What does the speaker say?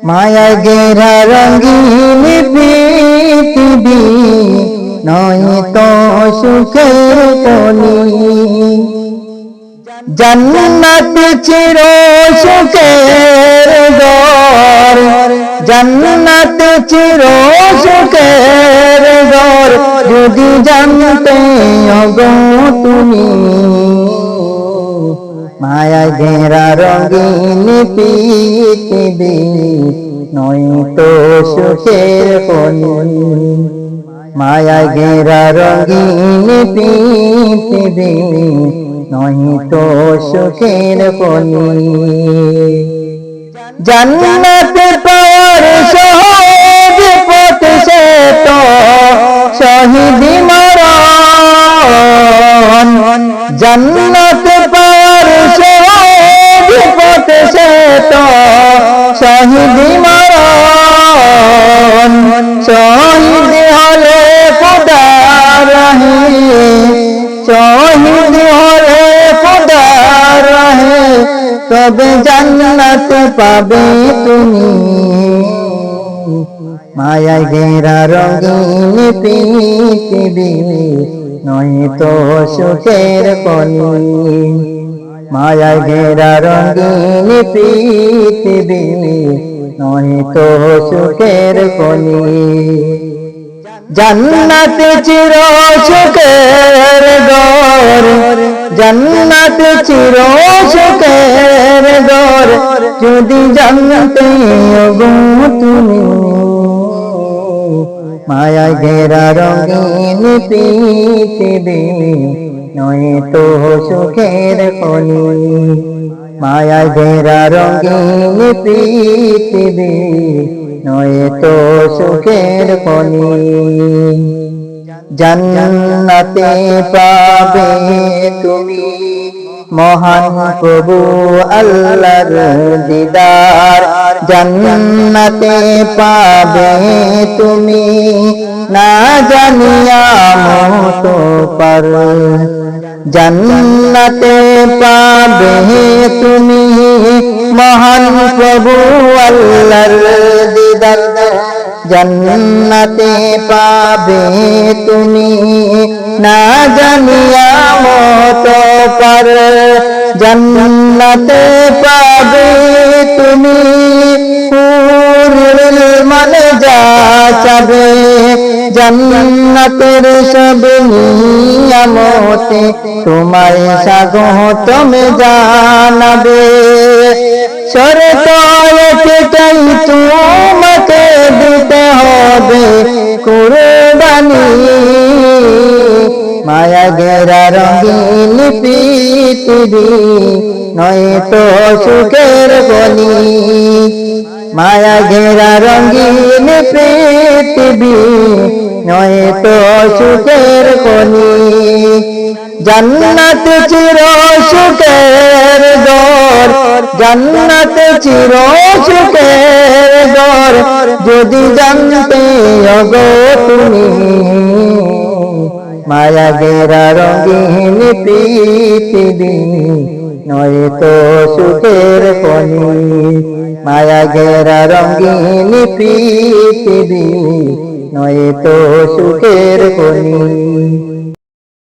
মায়া ঘেরা রঙিন পৃথিবী নয় তো সুখের কলি। জান্নাত চির সুখের ঘর, জান্নাত চির সুখের ঘর, যদি জানতে ওগো তুমি। মায়া ঘেরা রঙিন পৃথিবী নয় তো সুখের কলি। মায়া ঘেরা রঙিন পৃথিবী নয় তো সুখের কলি। জান্নাত পাওয়ার সহজ পথ সে তো শহীদ মরণ। জান্নাত পাওয়ার সহজ পথ সে তো শহীদ মরণ। শহীদ হলে খোদা রহে, শহীদ হলে খোদা রহে, তবে জান্নাত পাবে তুমি। মায়া ঘেরা রঙিন পৃথিবী নয় তো সুখের কলি। মায়া ঘেরা রঙিন পৃথিবী নয় তো সুখের কলি। জান্নাত চির সুখের ঘর, জান্নাত চির সুখের ঘর, যদি জানতে ওগো তুমি। মায়া ঘেরা রঙিন পৃথিবী নয় তো সুখের কলি। মায়া ঘেরা রঙিন পৃথিবী নয় তো সুখের কলি। জান্নাতে পাবে তুমি মহান প্রভু আল্লাহর দিদার। জান্নাতে পাবে তুমি না জানিয়া মত পার। জান্নাতে পাবে তুমি মহান প্রভু আল্লাহর দিদার। জান্নাতে পাবে তুমি না জানিয়া মত পার। জান্নাতে পাবে তুমি হুরুল মানে যা চাবে। জান্নাতের সব নিয়ামতে তোমায় স্বাগতম জানাবে। শর্ত একটাই তোমাকে দিতে হবে কুরবানি। মায়া ঘেরা রঙিন পৃথিবী নয় তো সুখের কলি। মায়া ঘেরা রঙিন পৃথিবী নয় তো সুখের কলি। জান্নাত চির সুখের ঘর, জান্নাত চির সুখের ঘর, যদি জানতে ওগো তুমি। মায়া ঘেরা রঙিন পৃথিবী নয় তো সুখের কলি। মায়া ঘেরা রঙিন পৃথিবী নয় তো সুখের কলি।